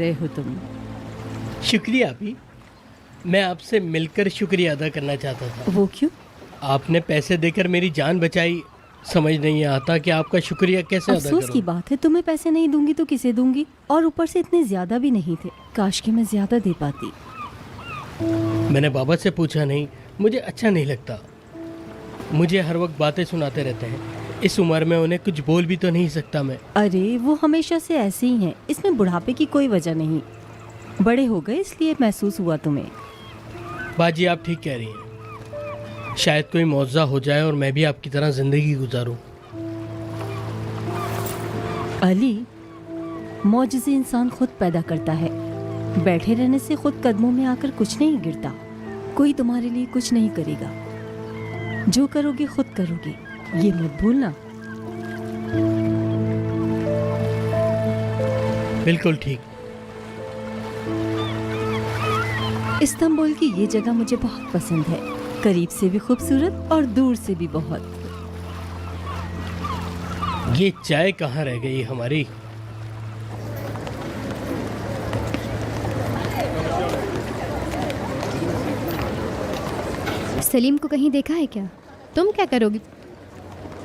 रहे हो तुम? शुक्रिया अभी। मैं आपसे मिलकर शुक्रिया अदा करना चाहता था। वो क्यों? आपने पैसे देकर मेरी जान बचाई। समझ नहीं आता कि आपका शुक्रिया कैसे अदा अफसोस की करूं। बात है, तुम्हें पैसे नहीं दूंगी तो किसे दूंगी? और ऊपर से इतने ज्यादा भी नहीं थे, काश कि मैं ज्यादा दे पाती। मैंने बाबा से पूछा नहीं, मुझे अच्छा नहीं लगता। मुझे हर वक्त बातें सुनाते रहते हैं। इस उम्र में उन्हें कुछ बोल भी तो नहीं सकता मैं। अरे वो हमेशा से ऐसे ही हैं, इसमें बुढ़ापे की कोई वजह नहीं। बड़े हो गए इसलिए महसूस हुआ तुम्हें। बाजी आप ठीक कह रही हैं। शायद कोई मौजज़ा हो जाए और मैं भी आपकी तरह ज़िंदगी गुजारूं। अली, मौजज़े इंसान खुद पैदा करता है। बैठे रहने से खुद कदमों में आकर कुछ नहीं गिरता। कोई तुम्हारे लिए कुछ नहीं करेगा। जो करोगे खुद करोगे, ये मत भूलना। बिल्कुल ठीक। इस्तांबुल की ये जगह मुझे बहुत पसंद है। करीब से भी खूबसूरत और दूर से भी बहुत। ये चाय कहाँ रह गई हमारी? सलीम को कहीं देखा है क्या? तुम क्या करोगी?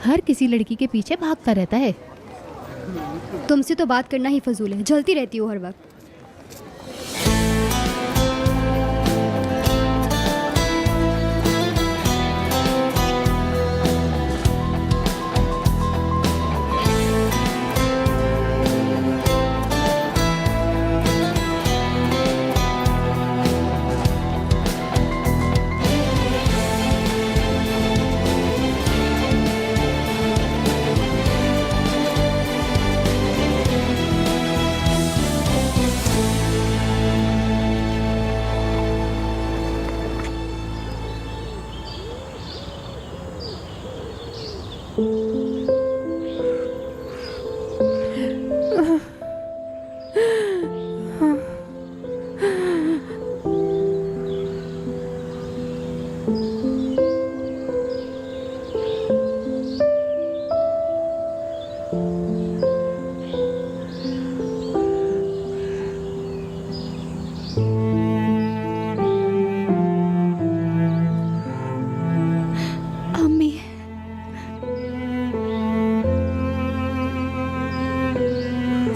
हर किसी लड़की के पीछे भागता रहता है। तुमसे तो बात करना ही फजूल है, जलती रहती हो हर वक्त। अम्मी,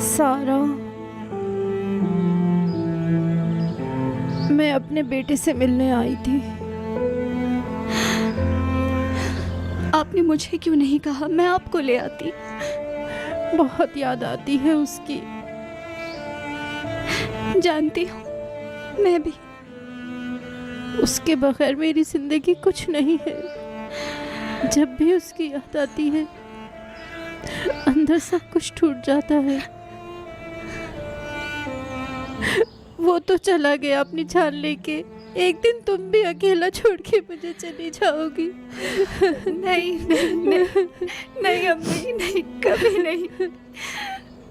सारा, मैं अपने बेटे से मिलने आई थी। आपने मुझे क्यों नहीं कहा? मैं आपको ले आती। बहुत याद आती है उसकी। जानती हूँ, मैं भी। उसके बगैर मेरी जिंदगी कुछ नहीं है। जब भी उसकी याद आती है, अंदर सब कुछ टूट जाता है। वो तो चला गया अपनी जान लेके। एक दिन तुम भी अकेला छोड़ के मुझे चली जाओगी। नहीं नहीं नहीं, नहीं अम्मी, नहीं, कभी नहीं,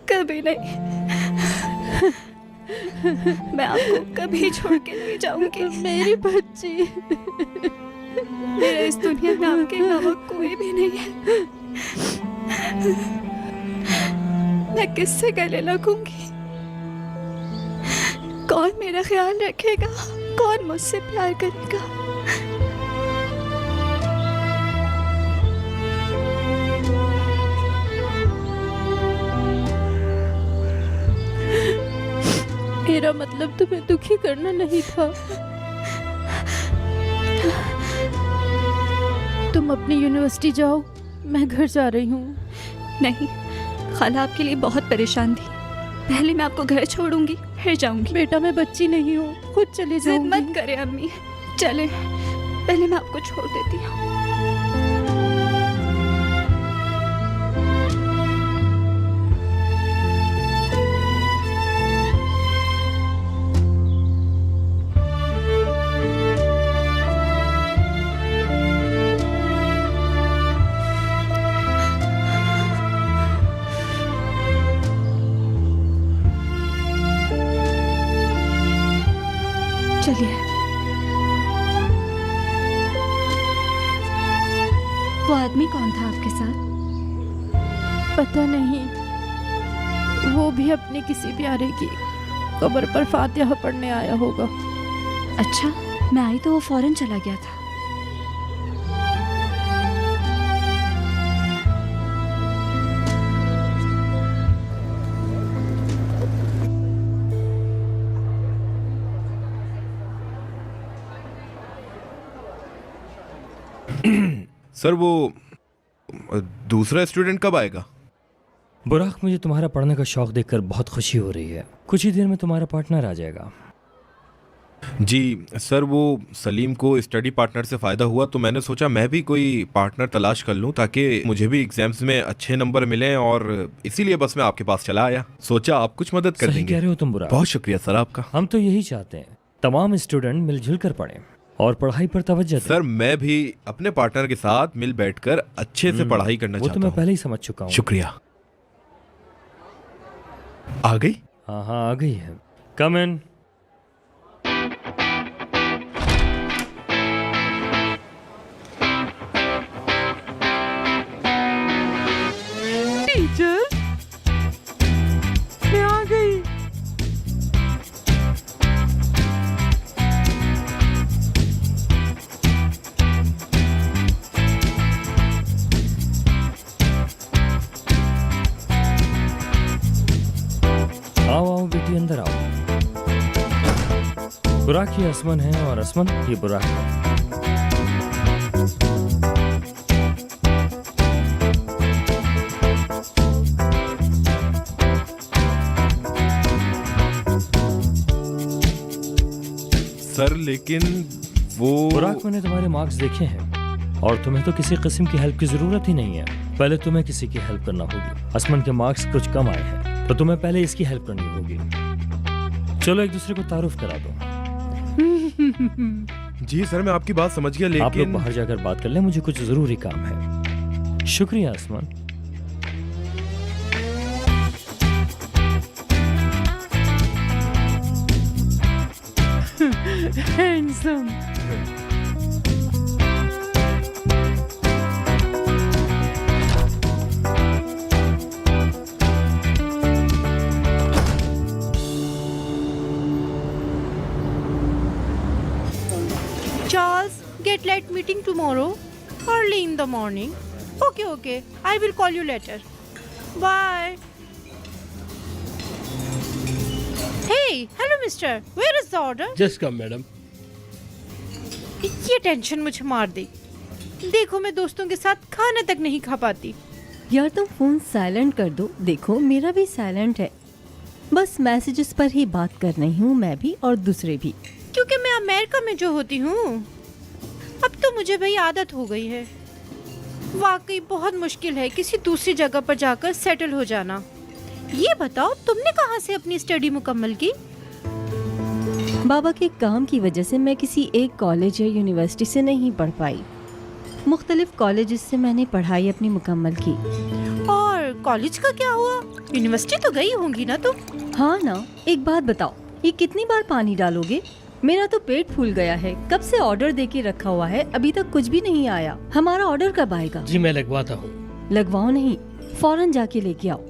कभी नहीं। मैं आपको कभी छोड़ के नहीं जाऊंगी। मेरी बच्ची, मेरा इस दुनिया में आपके अलावा कोई भी नहीं है। मैं किससे गले लगूंगी? कौन मेरा ख्याल रखेगा? कौन मुझसे प्यार करेगा? मेरा मतलब तुम्हें दुखी करना नहीं था। तुम अपनी यूनिवर्सिटी जाओ, मैं घर जा रही हूँ। नहीं, खाला आपके लिए बहुत परेशान थी। पहले मैं आपको घर छोड़ूंगी, फिर जाऊंगी। बेटा, मैं बच्ची नहीं हूँ, खुद चली जिद जाऊंगी। मत करें अम्मी, चले। पहले मैं आपको छोड़ देती हूँ। चलिए। वो आदमी कौन था आपके साथ? पता नहीं, वो भी अपने किसी प्यारे की कब्र पर फातिहा पढ़ने आया होगा। अच्छा, मैं आई तो वो फौरन चला गया था। सर वो दूसरा स्टूडेंट कब आएगा? बुराक, मुझे तुम्हारा पढ़ने का शौक देखकर बहुत खुशी हो रही है। कुछ ही देर में तुम्हारा पार्टनर आ जाएगा। जी सर, वो सलीम को स्टडी पार्टनर से फ़ायदा हुआ तो मैंने सोचा मैं भी कोई पार्टनर तलाश कर लूं ताकि मुझे भी एग्जाम्स में अच्छे नंबर मिलें, और इसीलिए बस मैं आपके पास चला आया। सोचा आप कुछ मदद कर सही देंगे। कह रहे हो तुम बुराक। बहुत शुक्रिया सर आपका। हम तो यही चाहते हैं तमाम स्टूडेंट मिलजुल कर पढ़ें और पढ़ाई पर तवज्जो दें। सर मैं भी अपने पार्टनर के साथ मिल बैठकर अच्छे से पढ़ाई करना वो तो चाहता मैं हूँ। पहले ही समझ चुका हूँ। शुक्रिया। आ गई? हाँ हाँ, आ गई है। कम इन। टीचर, मैं आ गई। आओ आओ बेटी, अंदर आओ। बुराक ये असमन है और असमन ये बुराक है। सर लेकिन वो बुराक, मैंने तुम्हारे मार्क्स देखे हैं और तुम्हें तो किसी किस्म की हेल्प की जरूरत ही नहीं है। पहले तुम्हें किसी की हेल्प करना होगी। असमन के मार्क्स कुछ कम आए हैं तो तुम्हें पहले इसकी हेल्प करनी होगी। चलो एक दूसरे को तारुफ करा दो। जी सर, मैं आपकी बात समझ गया, आप लोग लेकिन बाहर जाकर बात कर लें, मुझे कुछ जरूरी काम है। शुक्रिया असमन। Handsome. Charles, get late meeting tomorrow, early in the morning. Okay. I will call you later. Bye. Hey, hello mister. Where is the order? Just come madam. ये टेंशन मुझे मार दी। देखो, मैं दोस्तों के साथ खाना तक नहीं खा पाती। यार तुम फोन साइलेंट कर दो। देखो मेरा भी साइलेंट है, बस मैसेजेस पर ही बात कर रही हूँ मैं भी और दूसरे भी। क्योंकि मैं अमेरिका में जो होती हूँ, अब तो मुझे भाई आदत हो गई है। वाकई बहुत मुश्किल है किसी दूसरी जगह पर जाकर सेटल हो जाना। ये बताओ, तुमने कहाँ से अपनी स्टडी मुकम्मल की? बाबा के काम की वजह से मैं किसी एक कॉलेज या यूनिवर्सिटी से नहीं पढ़ पाई। मुख्तलिफ कॉलेजेस से मैंने पढ़ाई अपनी मुकम्मल की। और कॉलेज का क्या हुआ? यूनिवर्सिटी तो गई होंगी ना तुम? हाँ ना। एक बात बताओ, ये कितनी बार पानी डालोगे? मेरा तो पेट फूल गया है, कब से ऑर्डर दे के रखा हुआ है, अभी तक कुछ भी नहीं आया। हमारा ऑर्डर कब आएगा? जी मैं लगवाता हूँ। लगवाओ नहीं, फौरन जाके लेके आओ।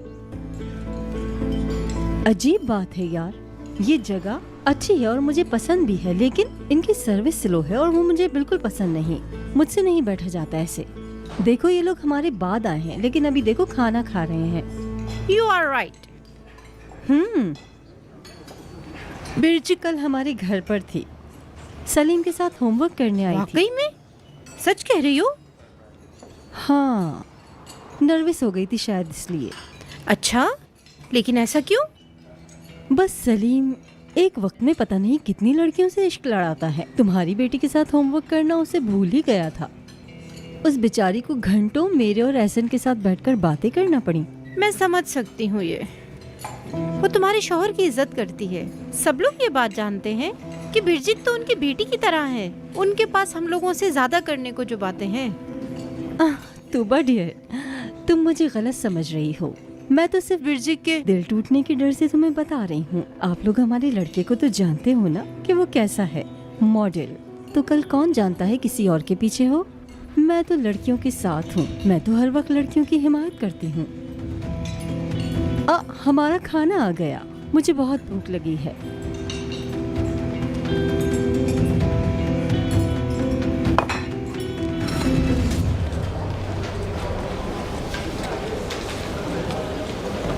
अजीब बात है यार, ये जगह अच्छी है और मुझे पसंद भी है, लेकिन इनकी सर्विस स्लो है और वो मुझे बिल्कुल पसंद नहीं। मुझसे नहीं बैठा जाता ऐसे। देखो ये लोग हमारे बाद आए हैं, लेकिन अभी देखो खाना खा रहे हैं। You are right. बिरजी कल हमारे घर पर थी, सलीम के साथ होमवर्क करने आई थी। वाकई में? सच कह रही हो? हाँ, नर्वस हो गई थी शायद इसलिए। अच्छा, लेकिन ऐसा क्यों? बस सलीम एक वक्त में पता नहीं कितनी लड़कियों से इश्क लड़ाता है। तुम्हारी बेटी के साथ होमवर्क करना उसे भूल ही गया था। उस बेचारी को घंटों मेरे और एहसन के साथ बैठकर बातें करना पड़ी। मैं समझ सकती हूँ ये। वो तुम्हारे शौहर की इज्जत करती है। सब लोग ये बात जानते हैं कि बिरजित तो उनकी बेटी की तरह है। उनके पास हम लोगों से ज्यादा करने को जो बातें हैं। तूबा डियर, तुम मुझे गलत समझ रही हो। मैं तो सिर्फ बिरजित के दिल टूटने के डर से तुम्हें बता रही हूँ। आप लोग हमारे लड़के को तो जानते हो ना कि वो कैसा है, मॉडल। तो कल कौन जानता है किसी और के पीछे हो। मैं तो लड़कियों के साथ हूँ, मैं तो हर वक्त लड़कियों की हिमायत करती हूँ। हमारा खाना आ गया। मुझे बहुत भूख लगी है।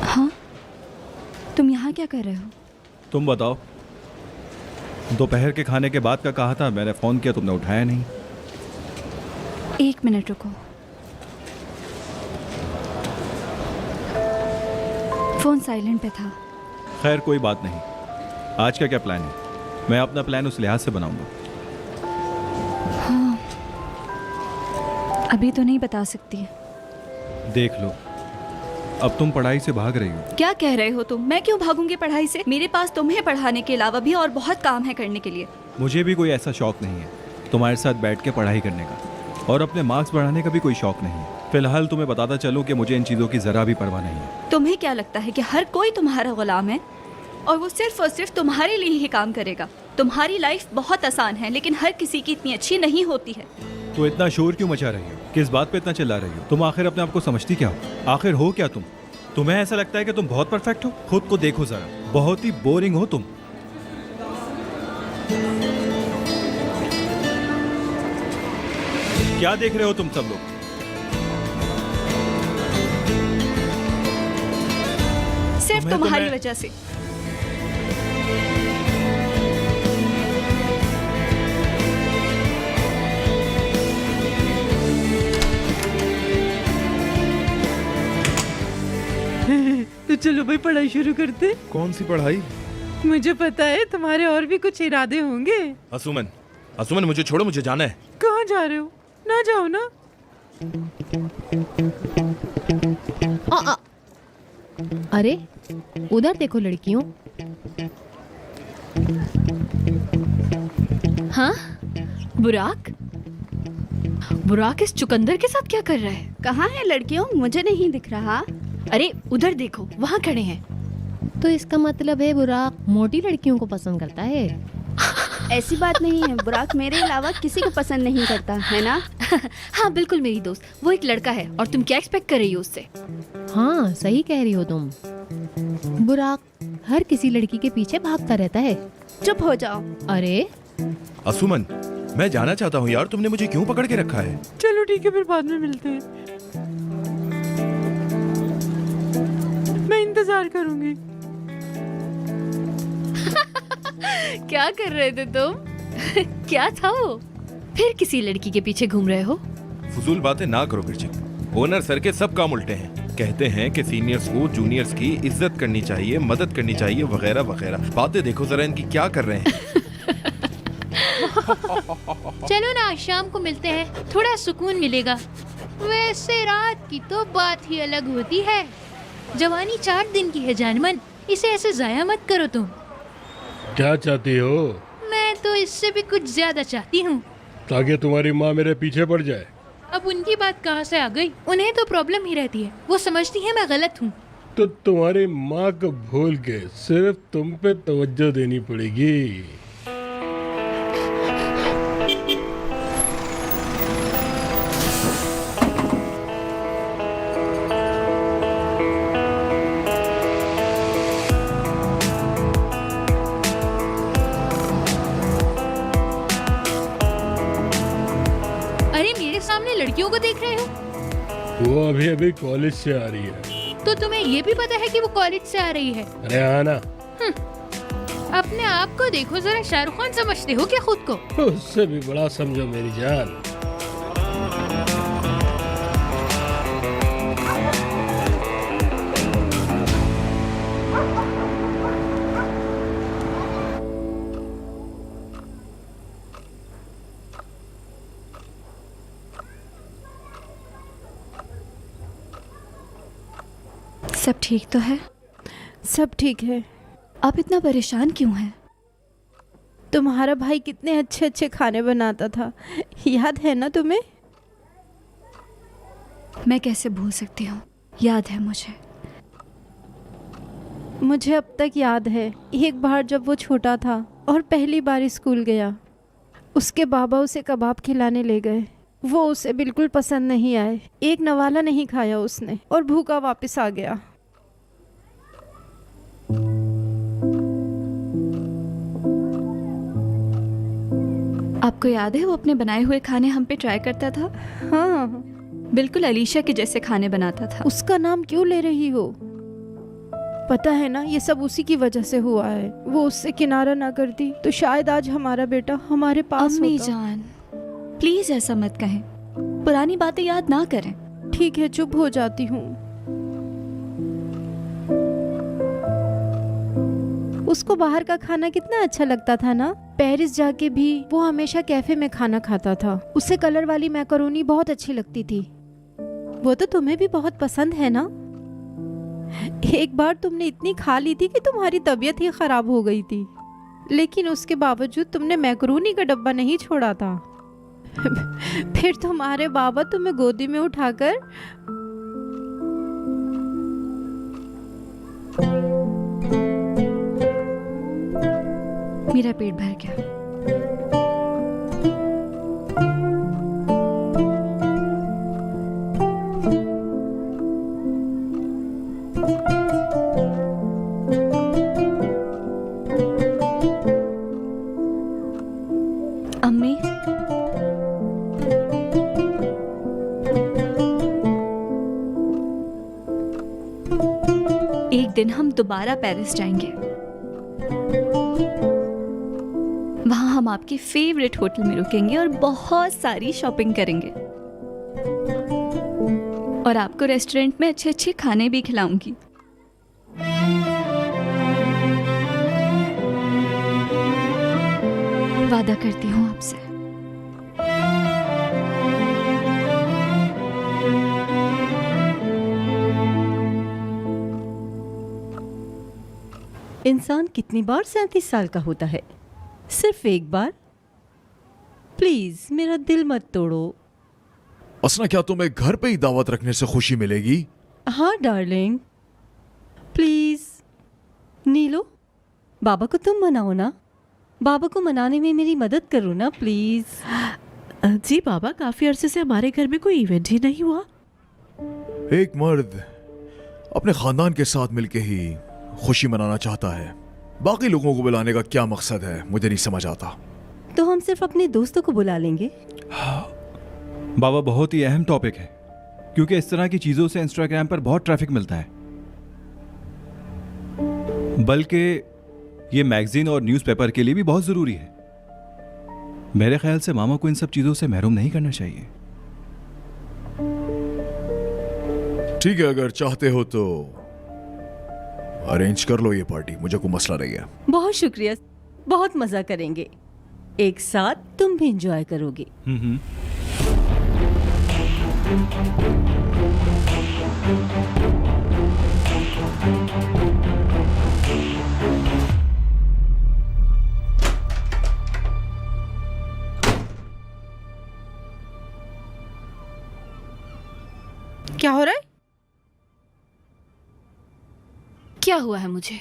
हाँ, तुम यहाँ क्या कर रहे हो? तुम बताओ, दोपहर के खाने के बाद का कहा था, मैंने फ़ोन किया तुमने उठाया नहीं। 1 मिनट रुको। फोन साइलेंट पे था। खैर कोई बात नहीं। आज का क्या प्लान है? मैं अपना प्लान उस लिहाज से बनाऊंगा। हाँ, अभी तो नहीं बता सकती। देख लो, अब तुम पढ़ाई से भाग रही हो। क्या कह रहे हो तुम? मैं क्यों भागूंगी पढ़ाई से? मेरे पास तुम्हें पढ़ाने के अलावा भी और बहुत काम है करने के लिए। मुझे भी कोई ऐसा शौक नहीं है तुम्हारे साथ बैठ के पढ़ाई करने का, और अपने मार्क्स बढ़ाने का भी कोई शौक नहीं है। फिलहाल तुम्हें बताता चलूं कि मुझे इन चीज़ों की ज़रा भी परवाह नहीं है। तुम्हें क्या लगता है कि हर कोई तुम्हारा गुलाम है और वो सिर्फ और सिर्फ तुम्हारे लिए ही काम करेगा? तुम्हारी लाइफ बहुत आसान है, लेकिन हर किसी की इतनी अच्छी नहीं होती है। तो इतना शोर क्यों मचा रही हो? किस बात पे इतना चिल्ला रही हो? तुम आखिर अपने आप को समझती क्या हो? आखिर हो क्या तुम? तुम्हें ऐसा लगता है कि तुम बहुत परफेक्ट हो? खुद को देखो जरा, बहुत ही बोरिंग हो तुम। क्या देख रहे हो तुम सब लोग? सिर्फ तुम्हें तो तुम्हारी मैं- वजह से। तो चलो भाई पढ़ाई शुरू करते। कौन सी पढ़ाई? मुझे पता है तुम्हारे और भी कुछ इरादे होंगे। असुमन, असुमन मुझे छोड़ो, मुझे जाना है। कहाँ जा रहे हो? ना जाओ ना। अरे उधर देखो लड़कियों। हाँ, बुराक? बुराक इस चुकंदर के साथ क्या कर रहा है? कहाँ है लड़कियों? मुझे नहीं दिख रहा। अरे उधर देखो, वहाँ खड़े हैं। तो इसका मतलब है बुराक मोटी लड़कियों को पसंद करता है। ऐसी बात नहीं है, बुराक मेरे अलावा किसी को पसंद नहीं करता है ना। हाँ बिल्कुल मेरी दोस्त, वो एक लड़का है और तुम क्या एक्सपेक्ट कर रही हो उससे? हाँ सही कह रही हो तुम। बुराक हर किसी लड़की के पीछे भागता रहता है। चुप हो जाओ। अरे असुमन, मैं जाना चाहता हूँ यार, तुमने मुझे क्यों पकड़ के रखा है? चलो ठीक है, फिर बाद में मिलते हैं। मैं इंतजार करूंगी। क्या कर रहे थे तुम? क्या था वो? फिर किसी लड़की के पीछे घूम रहे हो? फजूल बातें ना करो बिरचिक। ओनर सर के सब काम उल्टे हैं। कहते हैं कि सीनियर्स को जूनियर्स की इज्जत करनी चाहिए, मदद करनी चाहिए, वगैरह वगैरह। बातें देखो जरा इनकी क्या कर रहे हैं। चलो ना शाम को मिलते हैं, थोड़ा सुकून मिलेगा। वैसे रात की तो बात ही अलग होती है। जवानी 4 दिन की है जानमन, इसे ऐसे जाया मत करो तुम। क्या चाहती हो? मैं तो इससे भी कुछ ज्यादा चाहती हूँ। ताकि तुम्हारी माँ मेरे पीछे पड़ जाए। अब उनकी बात कहाँ से आ गई? उन्हें तो प्रॉब्लम ही रहती है, वो समझती है मैं गलत हूँ। तो तुम्हारी माँ को भूल के सिर्फ तुम पे तवज्जो देनी पड़ेगी। अरे मेरे सामने लड़कियों को देख रहे हो? वो अभी अभी कॉलेज से आ रही है। तो तुम्हें ये भी पता है कि वो कॉलेज से आ रही है? अरे आना। अपने आप को देखो जरा, शाहरुख खान समझते हो क्या खुद को? उससे भी बड़ा समझो मेरी जान। सब ठीक तो है? सब ठीक है। आप इतना परेशान क्यों हैं? तुम्हारा भाई कितने अच्छे अच्छे खाने बनाता था, याद है ना तुम्हें? मैं कैसे भूल सकती हूँ, याद है मुझे। मुझे अब तक याद है, एक बार जब वो छोटा था और पहली बार स्कूल गया, उसके बाबा उसे कबाब खिलाने ले गए। वो उसे बिल्कुल पसंद नहीं आए, एक नवाला नहीं खाया उसने और भूखा वापस आ गया। आपको याद है वो अपने बनाए हुए खाने हम पे ट्राई करता था? हाँ, बिल्कुल अलीशा के जैसे खाने बनाता था। उसका नाम क्यों ले रही हो? पता है ना, ये सब उसी की वजह से हुआ है। वो उससे किनारा ना करती तो शायद आज हमारा बेटा हमारे पास अम्मी होता। जान, प्लीज ऐसा मत कहें, पुरानी बातें याद ना करें। ठीक है, चुप हो जाती हूँ। उसको बाहर का खाना कितना अच्छा लगता था ना। पेरिस जाके भी वो हमेशा कैफे में खाना खाता था। उसे कलर वाली मैकरोनी बहुत अच्छी लगती थी। वो तो तुम्हें भी बहुत पसंद है ना। एक बार तुमने इतनी खा ली थी कि तुम्हारी तबीयत ही खराब हो गई थी, लेकिन उसके बावजूद तुमने मैकरोनी का डब्बा नहीं छोड़ा था। फिर तुम्हारे बाबा तुम्हें गोदी में उठाकर मेरा पेट भर गया। अम्मी, एक दिन हम दोबारा पेरिस जाएंगे। वहां हम आपके फेवरेट होटल में रुकेंगे और बहुत सारी शॉपिंग करेंगे, और आपको रेस्टोरेंट में अच्छे अच्छे खाने भी खिलाऊंगी। वादा करती हूँ आपसे। इंसान कितनी बार 37 साल का होता है? सिर्फ एक बार। प्लीज मेरा दिल मत तोड़ो। असना, क्या तुम्हें घर पे ही दावत रखने से खुशी मिलेगी? हाँ डार्लिंग, प्लीज। नीलो, बाबा को तुम मनाओ ना। बाबा को मनाने में मेरी मदद करो ना प्लीज। जी बाबा, काफी अरसे से हमारे घर में कोई इवेंट ही नहीं हुआ। एक मर्द अपने खानदान के साथ मिलके ही खुशी मनाना चाहता है। बाकी लोगों को बुलाने का क्या मकसद है, मुझे नहीं समझ आता। तो हम सिर्फ अपने दोस्तों को बुला लेंगे। बाबा, बहुत ही अहम टॉपिक है, क्योंकि इस तरह की चीजों से इंस्टाग्राम पर बहुत ट्रैफिक मिलता है। बल्कि ये मैगजीन और न्यूज़पेपर के लिए भी बहुत जरूरी है। मेरे ख्याल से मामा को इन सब चीजों से महरूम नहीं करना चाहिए। ठीक है, अगर चाहते हो तो अरेंज कर लो ये पार्टी, मुझे कोई मसला नहीं है। बहुत शुक्रिया, बहुत मजा करेंगे एक साथ। तुम भी एंजॉय करोगे। क्या हो रहा है? क्या हुआ है मुझे?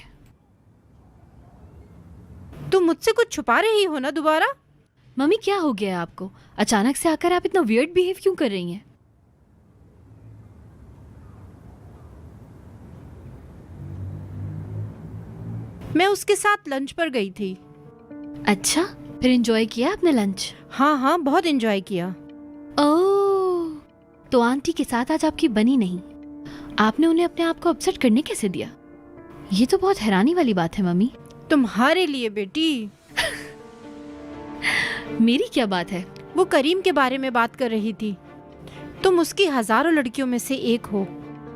तुम मुझसे कुछ छुपा रही हो ना दोबारा? मम्मी, क्या हो गया है आपको? अचानक से आकर आप इतना वियर्ड बिहेव क्यों कर रही हैं? मैं उसके साथ लंच पर गई थी। अच्छा, फिर एंजॉय किया आपने लंच? हाँ हाँ, बहुत एंजॉय किया। ओह, तो आंटी के साथ आज आपकी बनी नहीं। आपने उन्हें अपने आप को अपसेट करने कैसे दिया? ये तो बहुत हैरानी वाली बात है मम्मी। तुम्हारे लिए बेटी। मेरी क्या बात है? वो करीम के बारे में बात कर रही थी। तुम उसकी हजारों लड़कियों में से एक हो।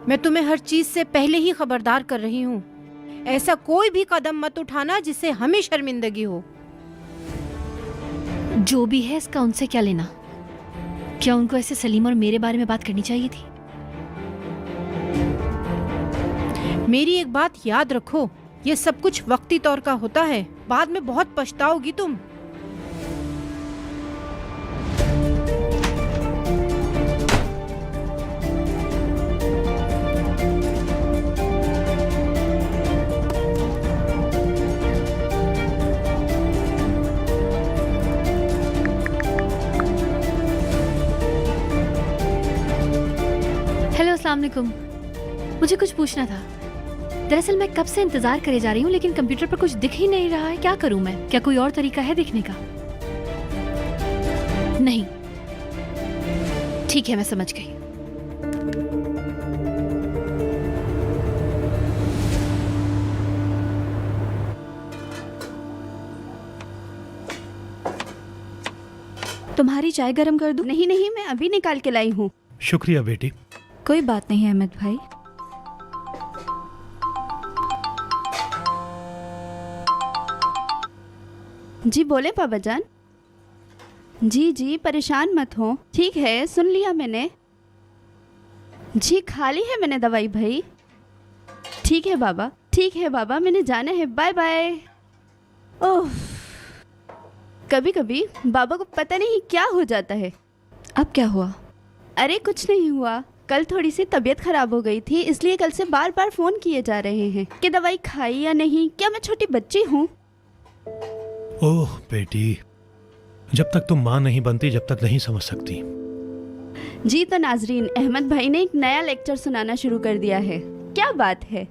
मैं तुम्हें हर चीज से पहले ही खबरदार कर रही हूँ। ऐसा कोई भी कदम मत उठाना जिससे हमें शर्मिंदगी हो। जो भी है, इसका उनसे क्या लेना? क्या उनको ऐसे सलीम और मेरे बारे में बात करनी चाहिए थी? मेरी एक बात याद रखो, ये सब कुछ वक्ती तौर का होता है। बाद में बहुत पछताओगी तुम। हेलो, अस्सलाम वालेकुम। मुझे कुछ पूछना था। दरअसल मैं कब से इंतजार करे जा रही हूँ, लेकिन कंप्यूटर पर कुछ दिख ही नहीं रहा है। क्या करूँ मैं? क्या कोई और तरीका है दिखने का? नहीं, ठीक है, मैं समझ गई। तुम्हारी चाय गरम कर दूं? नहीं नहीं, मैं अभी निकाल के लाई हूँ। शुक्रिया बेटी। कोई बात नहीं अहमद भाई। जी बोले पापा जान। जी जी, परेशान मत हो। ठीक है, सुन लिया मैंने। जी खा ली है मैंने दवाई भाई। ठीक है बाबा, ठीक है बाबा, मैंने जाना है। Bye bye. ओह, कभी कभी बाबा को पता नहीं क्या हो जाता है। अब क्या हुआ? अरे कुछ नहीं हुआ, कल थोड़ी सी तबीयत खराब हो गई थी, इसलिए कल से बार बार फोन किए जा रहे हैं कि दवाई खाई या नहीं। क्या मैं छोटी बच्ची हूँ? ओह बेटी, जब तक तुम माँ नहीं बनती जब तक नहीं समझ सकती। जी तो नाजरीन, अहमद भाई ने एक नया लेक्चर सुनाना शुरू कर दिया है। क्या बात है?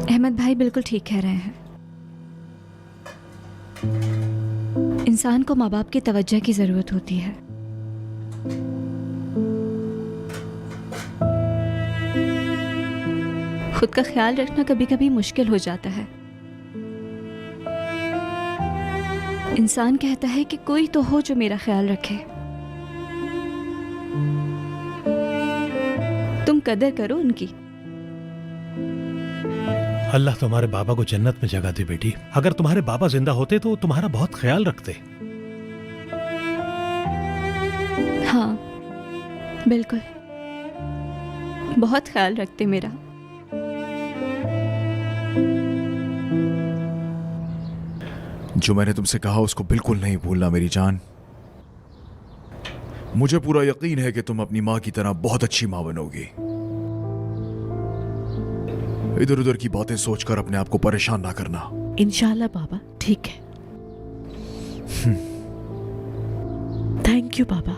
अहमद भाई बिल्कुल ठीक कह रहे हैं। इंसान को माँ बाप की तवज्जो की जरूरत होती है। खुद का ख्याल रखना कभी कभी मुश्किल हो जाता है। इंसान कहता है कि कोई तो हो जो मेरा ख्याल रखे। तुम कदर करो उनकी। अल्लाह तुम्हारे बाबा को जन्नत में जगह दे बेटी। अगर तुम्हारे बाबा जिंदा होते तो तुम्हारा बहुत ख्याल रखते। हाँ बिल्कुल, बहुत ख्याल रखते मेरा। जो मैंने तुमसे कहा उसको बिल्कुल नहीं भूलना मेरी जान। मुझे पूरा यकीन है कि तुम अपनी माँ की तरह बहुत अच्छी माँ बनोगी। इधर उधर की बातें सोचकर अपने आप को परेशान ना करना। इंशाल्लाह बाबा, ठीक है। थैंक यू बाबा।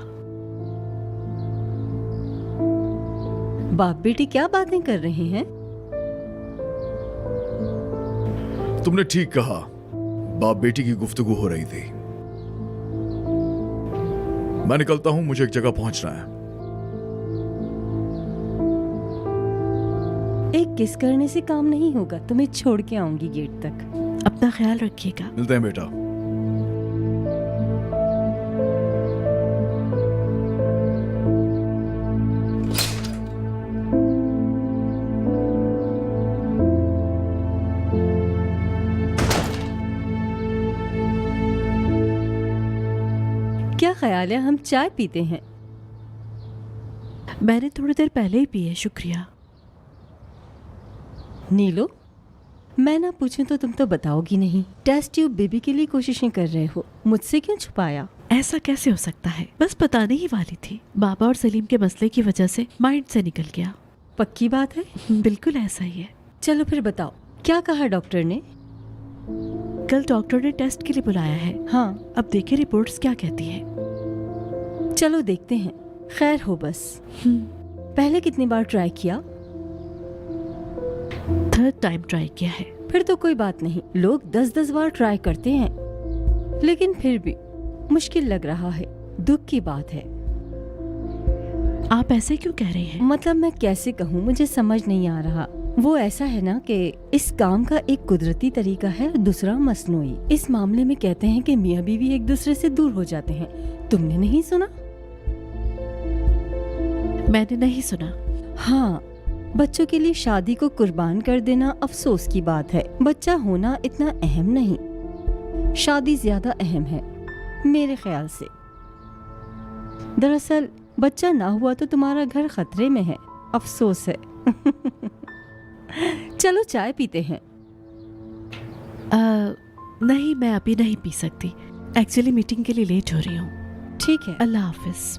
बाप बेटी क्या बातें कर रहे हैं? तुमने ठीक कहा, बाप बेटी की गुफ्तगू हो रही थी। मैं निकलता हूं, मुझे एक जगह पहुंचना है। एक किस करने से काम नहीं होगा, तुम्हें छोड़ के आऊंगी गेट तक। अपना ख्याल रखिएगा। मिलते हैं बेटा। क्या ख्याल है, हम चाय पीते हैं? मैंने थोड़ी देर पहले ही पी है। शुक्रिया। नीलो, मैं ना पूछूं तो तुम तो बताओगी नहीं। टेस्ट ट्यूब बेबी के लिए कोशिशें कर रहे हो, मुझसे क्यों छुपाया? ऐसा कैसे हो सकता है? बस बताने ही वाली थी। बाबा और सलीम के मसले की वजह से माइंड से निकल गया। पक्की बात है? बिल्कुल ऐसा ही है। चलो फिर बताओ, क्या कहा डॉक्टर ने? कल डॉक्टर ने टेस्ट के लिए बुलाया है। हाँ, अब देखे रिपोर्ट्स क्या कहती है। चलो देखते हैं, खैर हो बस। पहले कितनी बार ट्राई किया? 3rd टाइम ट्राई किया है। फिर तो कोई बात नहीं, लोग 10-10 बार ट्राई करते हैं, लेकिन फिर भी मुश्किल लग रहा है। दुख की बात है। आप ऐसे क्यों कह रहे हैं? मतलब मैं कैसे कहूँ, मुझे समझ नहीं आ रहा। वो ऐसा है ना कि इस काम का एक कुदरती तरीका है और दूसरा मसनूई। इस मामले में कहते हैं कि मियाँ बीवी एक दूसरे से दूर हो जाते हैं। तुमने नहीं सुना? मैंने नहीं सुना। हाँ, बच्चों के लिए शादी को कुर्बान कर देना अफसोस की बात है। बच्चा होना इतना अहम नहीं, शादी ज्यादा अहम है मेरे ख्याल से। दरअसल बच्चा ना हुआ तो तुम्हारा घर खतरे में है। अफसोस है। चलो चाय पीते हैं। नहीं, मैं अभी नहीं पी सकती। एक्चुअली मीटिंग के लिए लेट हो रही हूँ। ठीक है, अल्लाह हाफिज।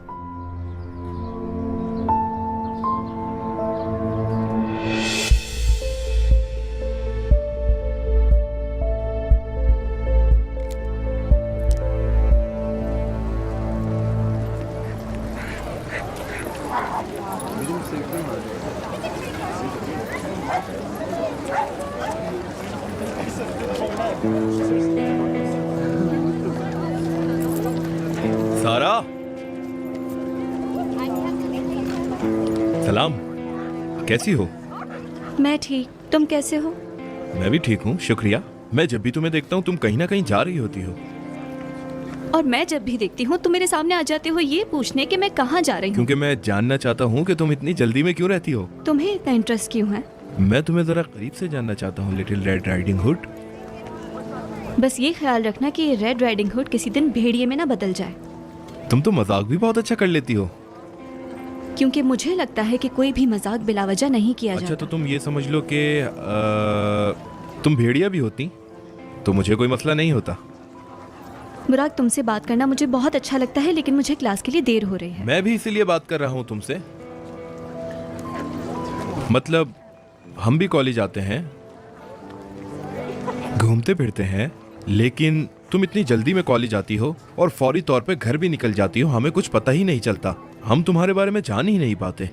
कैसी हो? मैं ठीक, तुम कैसे हो? मैं भी ठीक हूँ, शुक्रिया। मैं जब भी तुम्हें देखता हूँ तुम कहीं ना कहीं जा रही होती हो। और मैं जब भी देखती हूँ तुम मेरे सामने आ जाते हो ये पूछने कि मैं कहाँ जा रही हूँ। क्योंकि मैं जानना चाहता हूँ कि तुम इतनी जल्दी में क्यों रहती हो। तुम्हें इतना इंटरेस्ट क्यों है? मैं तुम्हें जरा करीब से जानना चाहता हूँ, लिटिल रेड राइडिंग हुड। बस ये ख्याल रखना कि ये रेड राइडिंग हुड किसी दिन भेड़िए में ना बदल जाए। तुम तो मजाक भी बहुत अच्छा कर लेती हो। क्योंकि मुझे लगता है कि कोई भी मजाक बिला वजह नहीं किया अच्छा, जाता। तो तुम ये समझ लो कि तुम भेड़िया भी होती तो मुझे कोई मसला नहीं होता। बुराक, तुमसे बात करना मुझे बहुत अच्छा लगता है, लेकिन मुझे क्लास के लिए देर हो रही है। मैं भी इसीलिए बात कर रहा हूँ तुमसे। मतलब हम भी कॉलेज आते हैं, घूमते फिरते हैं, लेकिन तुम इतनी जल्दी में कॉलेज आती हो और फौरी तौर पे घर भी निकल जाती हो। हमें कुछ पता ही नहीं चलता, हम तुम्हारे बारे में जान ही नहीं पाते।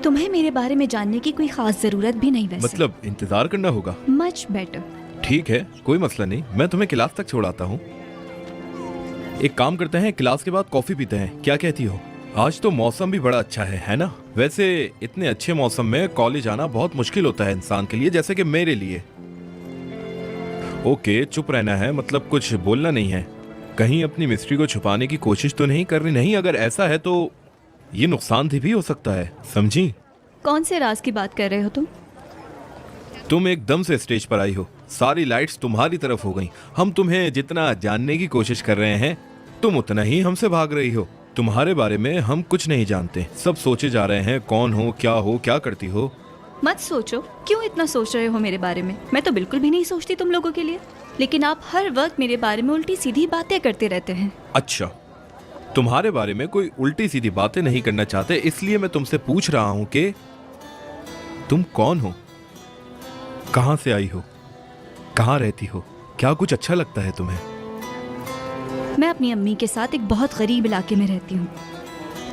तुम्हें मेरे बारे में जानने की कोई खास जरूरत भी नहीं वैसे। मतलब इंतजार करना होगा। Much better. ठीक है, कोई मसला नहीं, मैं तुम्हें क्लास तक छोड़ाता हूँ। एक काम करते हैं, क्लास के बाद कॉफी पीते हैं, क्या कहती हो? आज तो मौसम भी बड़ा अच्छा है ना? वैसे इतने अच्छे मौसम में कॉलेज आना बहुत मुश्किल होता है इंसान के लिए, जैसे कि मेरे लिए। ओके, चुप रहना है, मतलब कुछ बोलना नहीं है। कहीं अपनी मिस्ट्री को छुपाने की कोशिश तो नहीं कर रही? नहीं, अगर ऐसा है तो ये नुकसानदेह भी हो सकता है, समझी? कौन से राज की बात कर रहे हो तुम? तुम एकदम से स्टेज पर आई हो, सारी लाइट्स तुम्हारी तरफ हो गईं। हम तुम्हें जितना जानने की कोशिश कर रहे हैं तुम उतना ही हमसे भाग रही हो। तुम्हारे बारे में हम कुछ नहीं जानते, सब सोचे जा रहे हैं कौन हो, क्या करती हो। मत सोचो, क्यों इतना सोच रहे हो मेरे बारे में? मैं तो बिल्कुल भी नहीं सोचती तुम लोगों के लिए, लेकिन आप हर वक्त मेरे बारे में उल्टी सीधी बातें करते रहते हैं। अच्छा, तुम्हारे बारे में कोई उल्टी सीधी बातें नहीं करना चाहते, इसलिए मैं तुमसे पूछ रहा हूं कि तुम कौन हो, कहां से आई हो, कहां रहती हो, क्या कुछ अच्छा लगता है तुम्हें? मैं अपनी अम्मी के साथ एक बहुत गरीब इलाके में रहती हूँ।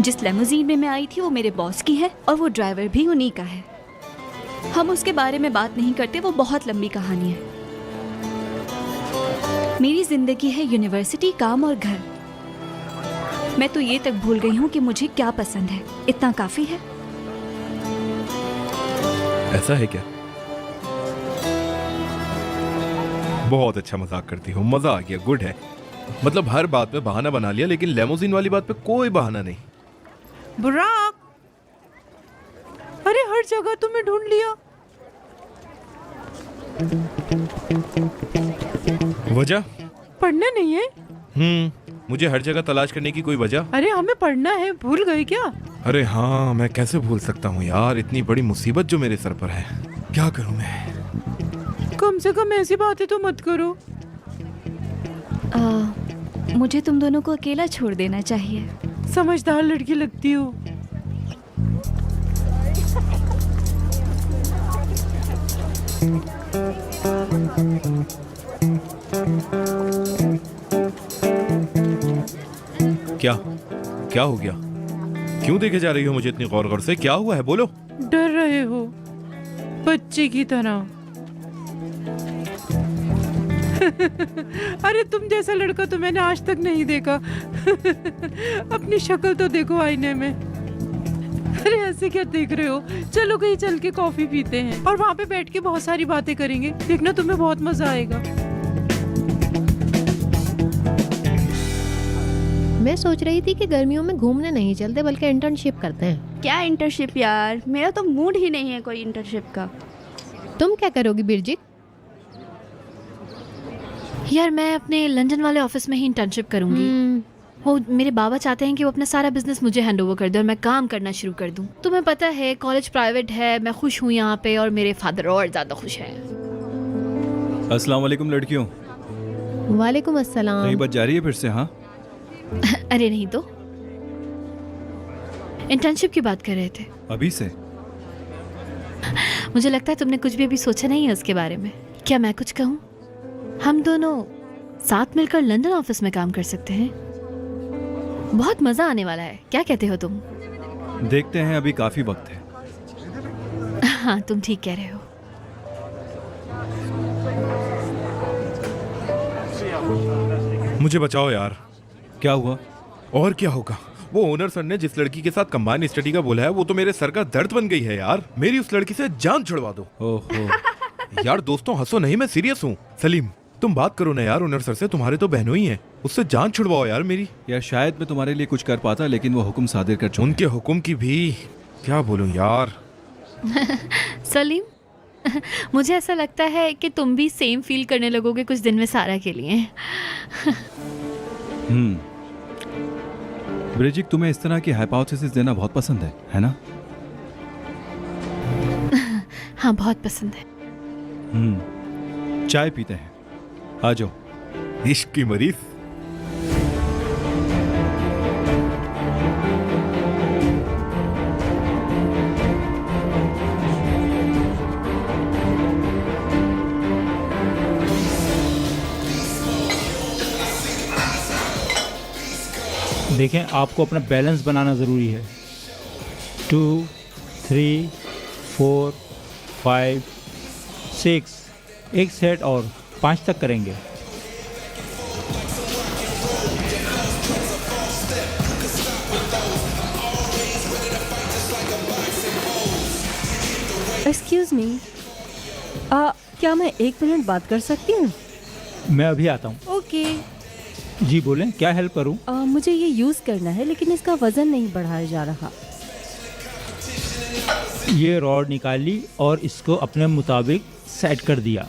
जिस लेमोजीन में मैं आई थी वो मेरे बॉस की है और वो ड्राइवर भी उन्हीं का है। हम उसके बारे में बात नहीं करते, वो बहुत लंबी कहानी है। मेरी जिंदगी है यूनिवर्सिटी, काम और घर। मैं तो ये तक भूल गई हूँ कि मुझे क्या पसंद है। इतना काफी है। ऐसा है क्या? बहुत अच्छा मजाक करती हो, मजा आ गया, गुड है। मतलब हर बात में बहाना बना लिया, लेकिन लेमोजीन वाली बात पे कोई बहाना नहीं। बुराक, अरे हर जगह तुम्हें ढूंढ लिया। वजह? पढ़ना नहीं है? मुझे हर जगह तलाश करने की कोई वजह? अरे हमें पढ़ना है, भूल गए क्या? अरे हाँ, मैं कैसे भूल सकता हूँ यार, इतनी बड़ी मुसीबत जो मेरे सर पर है। क्या करूँ मैं? कम से कम ऐसी बातें तो मत करो। मुझे तुम दोनों को अकेला छोड़ देना चाहिए। समझदार लड़की लगती हो। क्या हो गया? क्यों देखे जा रही हो मुझे इतनी गौर से? क्या हुआ है, बोलो। डर रहे हो बच्चे की तरह। अरे तुम जैसा लड़का तो मैंने आज तक नहीं देखा। अपनी शक्ल तो देखो आईने में। अरे ऐसे क्या देख रहे हो? चलो कहीं चल के कॉफी पीते हैं और वहाँ पे बैठ के बहुत सारी बातें करेंगे। देखना तुम्हें बहुत मजा आएगा। मैं सोच रही थी कि गर्मियों में घूमने नहीं चलते बल्कि इंटर्नशिप करते हैं। क्या इंटर्नशिप यार, मेरा तो मूड ही नहीं है कोई इंटर्नशिप का। तुम क्या करोगी बिरजित? यार मैं अपने लंदन वाले ऑफिस में ही इंटर्नशिप करूंगी। वो मेरे बाबा चाहते हैं कि वो अपना सारा बिजनेस मुझे हैंड ओवर कर दे और मैं काम करना शुरू कर दूं। तुम्हें पता है कॉलेज प्राइवेट है, मैं खुश हूँ यहाँ पे और मेरे फादर और ज़्यादा खुश हैं। अस्सलाम वालेकुम लड़कियों। वालेकुम अस्सलाम। नई बात जा रही है फिर से? हाँ अरे नहीं तो इंटर्नशिप की बात कर रहे थे अभी से। मुझे लगता है तुमने कुछ भी अभी सोचा नहीं है उसके बारे में। क्या मैं कुछ कहूँ? हम दोनों साथ मिलकर लंदन ऑफिस में काम कर सकते हैं। बहुत मजा आने वाला है, क्या कहते हो तुम? देखते हैं, अभी काफी वक्त है। हाँ तुम ठीक कह रहे हो। मुझे बचाओ यार। क्या हुआ? और क्या होगा, वो ओनर सर ने जिस लड़की के साथ कंबाइन स्टडी का बोला है वो तो मेरे सर का दर्द बन गई है यार। मेरी उस लड़की से जान छुड़वा दो। ओहो यार दोस्तों हंसो नहीं, मैं सीरियस हूँ। सलीम तुम बात करो ना यार ओनर सर से, तुम्हारे तो बहनों ही हैं, उससे जान छुड़वाओ यार मेरी। यार शायद मैं तुम्हारे लिए कुछ कर पाता, लेकिन वो हुक्म सादिर कर चुके। उनके हुक्म की भी क्या बोलूं यार। सलीम, मुझे ऐसा लगता है कि तुम भी सेम फील करने लगोगे कुछ दिन में सारा के लिए। ब्रिजिक, तुम्हें इस तरह की हाइपोथेसिस देना बहुत पसंद है ना? हाँ बहुत पसंद है। चाय पीते हैं, आ जाओ। इश्क की मरीज। देखें, आपको अपना बैलेंस बनाना ज़रूरी है। 2, 3, 4, 5, 6, एक सेट और 5 तक करेंगे। एक्सक्यूज़ मी, क्या मैं 1 मिनट बात कर सकती हूँ? मैं अभी आता हूँ। ओके। जी बोलें, क्या हेल्प करूँ? मुझे ये यूज़ करना है लेकिन इसका वज़न नहीं बढ़ाया जा रहा। ये रॉड निकाली और इसको अपने मुताबिक सेट कर दिया।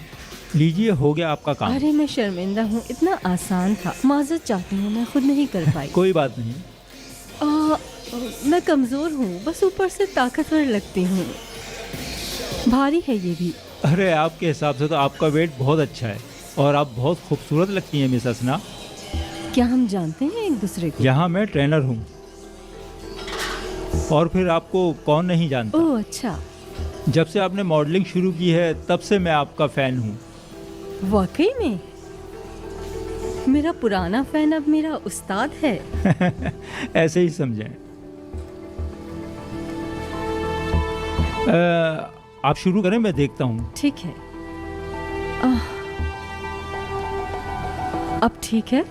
लीजिए, हो गया आपका काम। अरे मैं शर्मिंदा हूँ, इतना आसान था। माज़रत चाहती हूँ, मैं खुद नहीं कर पाई। कोई बात नहीं। मैं कमज़ोर हूँ, बस ऊपर से ताकतवर लगती हूँ। भारी है ये भी। अरे आपके हिसाब से तो आपका वेट बहुत अच्छा है और आप बहुत खूबसूरत लगती हैं मिस असना। क्या हम जानते हैं एक दूसरे को? यहाँ मैं ट्रेनर हूँ। और फिर आपको कौन नहीं जानता? ओह अच्छा। जब से आपने मॉडलिंग शुरू की है तब से मैं आपका फ़ैन हूँ। वाकई में? मेरा पुराना फ़ैन अब मेरा उस्ताद है। ऐसे ही समझें। आप शुरू करें, मैं देखता हूँ। ठीक है। अब ठीक है?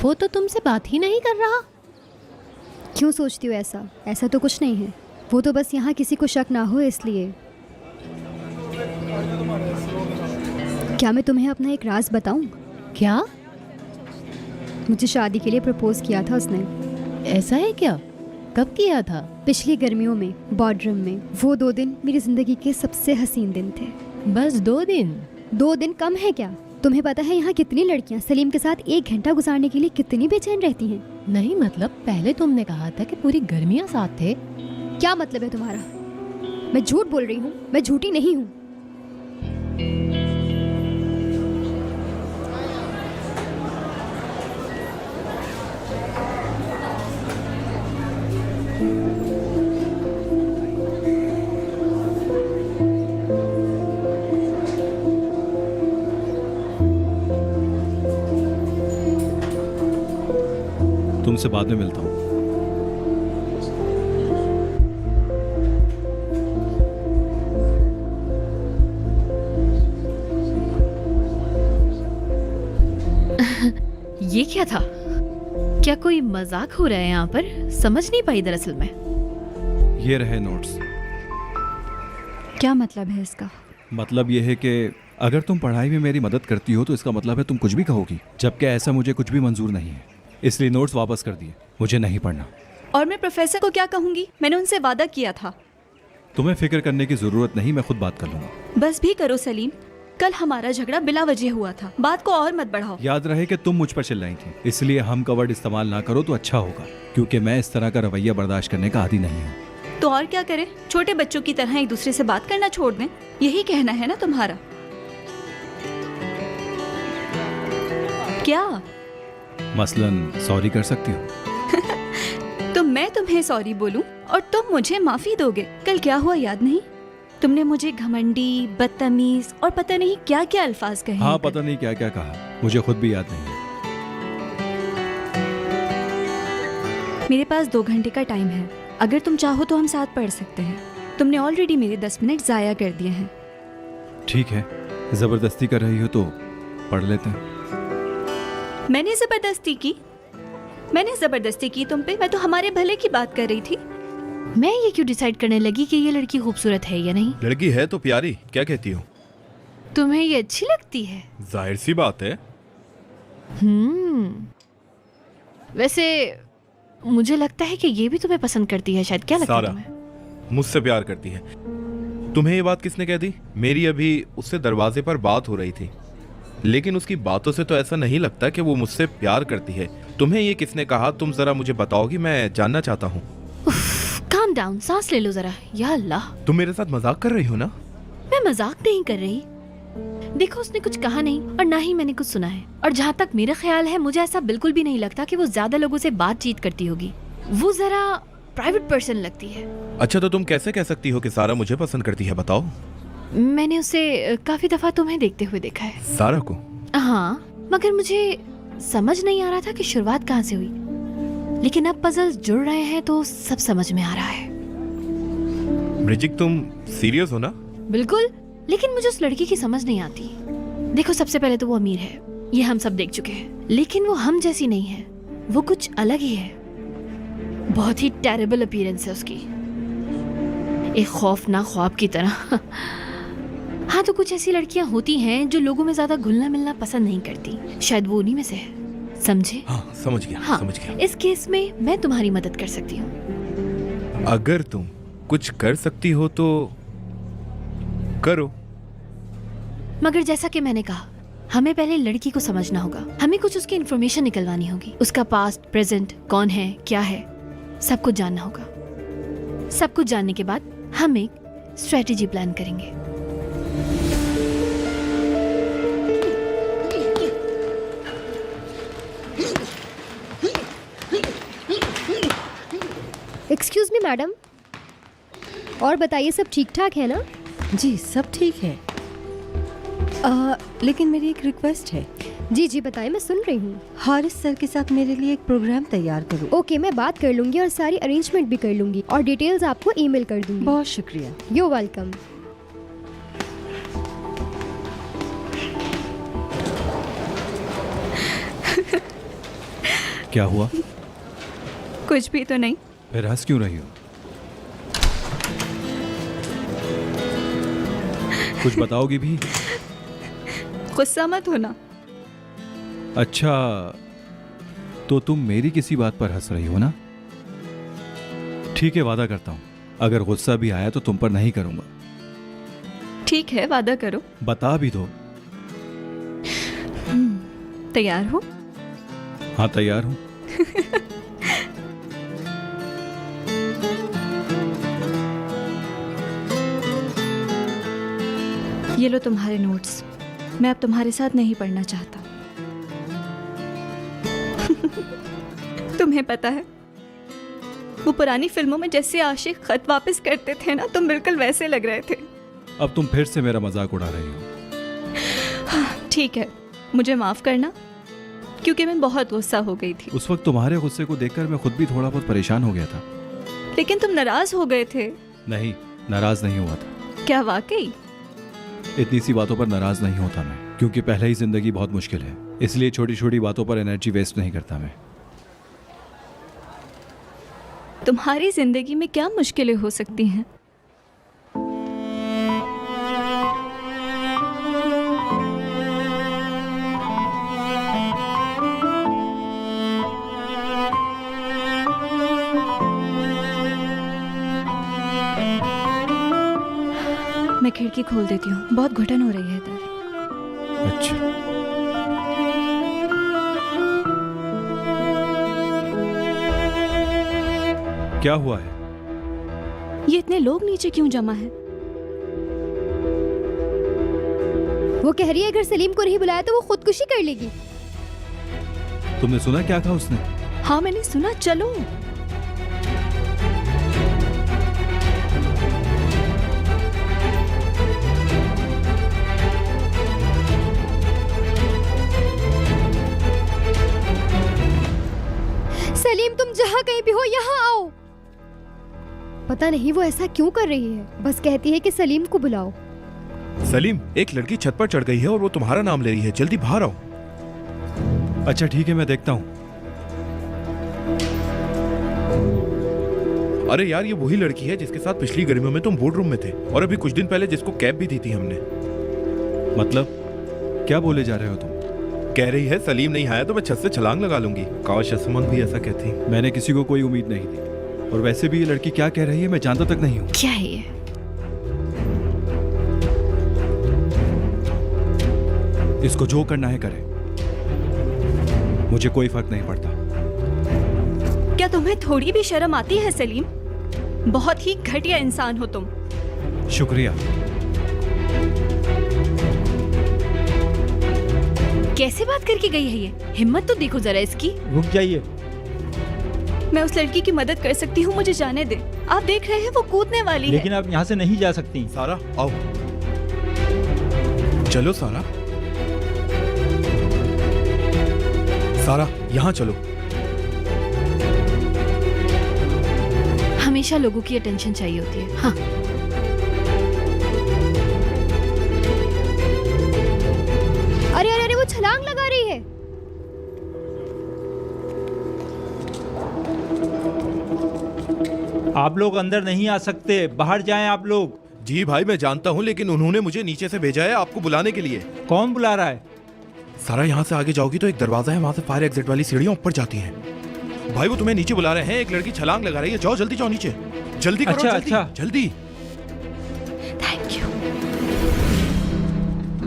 वो तो तुमसे बात ही नहीं कर रहा। क्यों सोचती हो ऐसा? ऐसा तो कुछ नहीं है, वो तो बस यहाँ किसी को शक ना हो इसलिए। क्या मैं तुम्हें अपना एक राज बताऊं? क्या? मुझे शादी के लिए प्रपोज किया था उसने। ऐसा है क्या? कब किया था? पिछली गर्मियों में, बॉर्डरम में। वो 2 दिन मेरी जिंदगी के सबसे हसीन दिन थे। बस 2 दिन? 2 दिन कम है क्या? तुम्हें पता है यहाँ कितनी लड़कियाँ सलीम के साथ 1 घंटा गुजारने के लिए कितनी बेचैन रहती हैं? नहीं, मतलब पहले तुमने कहा था कि पूरी गर्मियाँ साथ थे। क्या मतलब है तुम्हारा? मैं झूठ बोल रही हूँ? मैं झूठी नहीं हूँ। तुमसे बाद में मिलता हूँ। ये क्या था? क्या कोई मजाक हो रहा है यहाँ पर? समझ नहीं पाई दरअसल मैं। ये रहे नोट्स। क्या मतलब है इसका? मतलब ये है कि अगर तुम पढ़ाई में मेरी मदद करती हो तो इसका मतलब है तुम कुछ भी कहोगी, जबकि ऐसा मुझे कुछ भी मंजूर नहीं है। इसलिए नोट्स वापस कर दिए, मुझे नहीं पढ़ना। और मैं प्रोफेसर को क्या कहूँगी? मैंने उनसे वादा किया था। तुम्हें फिक्र करने की जरूरत नहीं, मैं खुद बात कर लूंगा। बस भी करो सलीम, कल हमारा झगड़ा बिला वजह हुआ था। बात को और मत बढ़ाओ। याद रहे कि तुम मुझ पर चिल्लाई थी, इसलिए हम का वर्ड इस्तेमाल ना करो तो अच्छा होगा, क्योंकि मैं इस तरह का रवैया बर्दाश्त करने का आदी नहीं हूँ। तो और क्या करें? छोटे बच्चों की तरह एक दूसरे से बात करना छोड़ दें? यही कहना है ना तुम्हारा? क्या? मसलन सॉरी कर सकती हो? तो मैं तुम्हें सॉरी बोलूं और तुम मुझे माफी दोगे? कल क्या हुआ याद नहीं? तुमने मुझे घमंडी, बदतमीज और पता नहीं क्या क्या अल्फाज कहे। हाँ, पता नहीं क्या क्या कहा, मुझे खुद भी याद नहीं है। मेरे पास 2 घंटे का टाइम है, अगर तुम चाहो तो हम साथ पढ़ सकते हैं। तुमने ऑलरेडी मेरे 10 मिनट जाया कर दिए हैं। ठीक है, जबरदस्ती कर रही हो तो पढ़ लेते हैं। मैंने जबरदस्ती की तुम पे? मैं तो हमारे भले की बात कर रही थी। मैं ये क्यों डिसाइड करने लगी कि ये लड़की खूबसूरत है या नहीं? लड़की है तो प्यारी, क्या कहती हो? तुम्हें ये अच्छी लगती है? जाहिर सी बात है। वैसे मुझे लगता है कि ये भी तुम्हें पसंद करती है शायद। क्या लगता है सारा तुम्हें? मुझसे प्यार करती है। तुम्हें ये बात किसने कह दी? मेरी अभी उससे दरवाजे पर बात हो रही थी, लेकिन उसकी बातों से तो ऐसा नहीं लगता कि वो मुझसे प्यार करती है। तुम्हें ये किसने कहा? तुम जरा मुझे बताओगी, मैं जानना चाहता हूँ। काम डाउन, सांस ले लो जरा। या अल्लाह, तुम मेरे साथ मजाक कर रही हो ना? मैं मजाक नहीं कर रही। देखो, उसने कुछ कहा नहीं और ना ही मैंने कुछ सुना है, और जहाँ तक मेरा ख्याल है मुझे ऐसा बिल्कुल भी नहीं लगता कि वो ज्यादा लोगों से बातचीत करती होगी। वो जरा प्राइवेट पर्सन लगती है। अच्छा, तो तुम कैसे कह सकती हो कि सारा मुझे पसंद करती है? बताओ। मैंने उसे काफी दफा तुम्हें देखते हुए देखा है। सारा को? हाँ, मगर मुझे समझ नहीं आ रहा था कि शुरुआत कहाँ से हुई, लेकिन अब पजल्स जुड़ रहे हैं तो सब समझ में आ रहा है। ब्रिजिक, तुम सीरियस हो ना? बिल्कुल, लेकिन मुझे उस लड़की की समझ नहीं आती। देखो, सबसे पहले तो वो अमीर है, ये हम सब देख चुके हैं, लेकिन वो हम जैसी नहीं है। वो कुछ अलग ही है। बहुत ही टेरेबल अपीयरेंस है उसकी, एक खौफनाक ख्वाब की तरह। हाँ, तो कुछ ऐसी लड़कियां होती हैं जो लोगों में ज्यादा घुलना मिलना पसंद नहीं करती। शायद वो उन्हीं में से है। समझे? हाँ, समझ गया। हाँ, समझ गया। इस केस में मैं तुम्हारी मदद कर सकती हूँ। अगर तुम कुछ कर सकती हो तो करो। मगर जैसा कि मैंने कहा, हमें पहले लड़की को समझना होगा। हमें कुछ उसकी इन्फॉर्मेशन निकलवानी होगी। उसका पास्ट, प्रेजेंट, कौन है, क्या है, सब कुछ जानना होगा। सब कुछ जानने के बाद हम एक स्ट्रेटेजी प्लान करेंगे। एक्सक्यूज मी मैडम, और बताइए सब ठीक ठाक है ना? जी, सब ठीक है। लेकिन मेरी एक रिक्वेस्ट है। जी जी बताएं, मैं सुन रही हूँ। हारिस सर के साथ मेरे लिए एक प्रोग्राम तैयार करो। ओके, मैं बात कर लूंगी और सारी अरेंजमेंट भी कर लूंगी और डिटेल्स आपको ईमेल कर दूंगी। बहुत शुक्रिया। You welcome. क्या हुआ? कुछ भी तो नहीं। फिर हंस क्यों रही हो? कुछ बताओगी भी? गुस्सा मत होना। अच्छा, तो तुम मेरी किसी बात पर हंस रही हो ना? ठीक है, वादा करता हूँ अगर गुस्सा भी आया तो तुम पर नहीं करूंगा। ठीक है, वादा करो। बता भी दो। तैयार हो? हाँ, तैयार हूँ। ये लो तुम्हारे नोट्स। मैं अब तुम्हारे साथ नहीं पढ़ना चाहता। तुम्हें पता है, वो पुरानी फिल्मों में जैसे आशिक खत वापस करते थे ना, तुम बिल्कुल वैसे लग रहे थे। अब तुम फिर से मेरा मजाक उड़ा रही हो। ठीक है, मुझे माफ करना, क्योंकि मैं बहुत गुस्सा हो गई थी। उस वक्त तुम्हारे गुस्से को देखकर मैं खुद भी थोड़ा बहुत परेशान हो गया था। लेकिन तुम नाराज हो गए थे। नहीं, नाराज नहीं हुआ था। क्या वाकई? इतनी सी बातों पर नाराज नहीं होता मैं, क्योंकि पहले ही जिंदगी बहुत मुश्किल है, इसलिए छोटी छोटी बातों पर एनर्जी वेस्ट नहीं करता मैं। तुम्हारी जिंदगी में क्या मुश्किलें हो सकती हैं? मैं खिड़की खोल देती हूँ, बहुत घुटन हो रही है इधर। अच्छा। क्या हुआ है? ये इतने लोग नीचे क्यों जमा हैं? वो कह रही है अगर सलीम को नहीं बुलाया तो वो खुदकुशी कर लेगी। तुमने सुना क्या कहा उसने? हाँ, मैंने सुना। चलो। सलीम, तुम जहाँ कहीं भी हो यहाँ आओ। पता नहीं वो ऐसा क्यों कर रही है, बस कहती है कि सलीम को बुलाओ। सलीम, एक लड़की छत पर चढ़ गई है और वो तुम्हारा नाम ले रही है, जल्दी बाहर आओ। अच्छा ठीक है, मैं देखता हूँ। अरे यार, ये वही लड़की है जिसके साथ पिछली गर्मियों में तुम बोर्ड रूम में थे, और अभी कुछ दिन पहले जिसको कैब भी दी थी हमने। मतलब क्या बोले जा रहे हो तुम? कह रही है सलीम नहीं आया तो मैं छत से छलांग लगा लूंगी। काश असमन भी ऐसा कहती। मैंने किसी को कोई उम्मीद नहीं दी, और वैसे भी ये लड़की क्या कह रही है मैं जानता तक नहीं हूँ। क्या है ये? इसको जो करना है करे, मुझे कोई फर्क नहीं पड़ता। क्या तुम्हें थोड़ी भी शर्म आती है सलीम? बहुत ही घटिया इंसान हो तुम। शुक्रिया। कैसे बात करके गई है ये? हिम्मत तो देखो जरा इसकी। रुक जाइए। मैं उस लड़की की मदद कर सकती हूँ, मुझे जाने दे। आप देख रहे हैं वो कूदने वाली है। लेकिन आप यहाँ से नहीं जा सकती। सारा आओ, चलो सारा। सारा यहाँ चलो। हमेशा लोगों की अटेंशन चाहिए होती है। हाँ। अरे अरे अरे, वो छलांग लगा रही है। आप लोग अंदर नहीं आ सकते, बाहर जाएं आप लोग। जी भाई मैं जानता हूँ, लेकिन उन्होंने मुझे नीचे से भेजा है आपको बुलाने के लिए। कौन बुला रहा है? सारा यहाँ से आगे जाओगी तो एक दरवाजा है, वहाँ से फायर एग्जिट वाली सीढ़ियाँ ऊपर जाती हैं। भाई वो तुम्हें नीचे बुला रहे हैं, एक लड़की छलांग लगा रही है, जाओ जल्दी जाओ नीचे, जल्दी करो। अच्छा, जल्दी, अच्छा। जल्दी।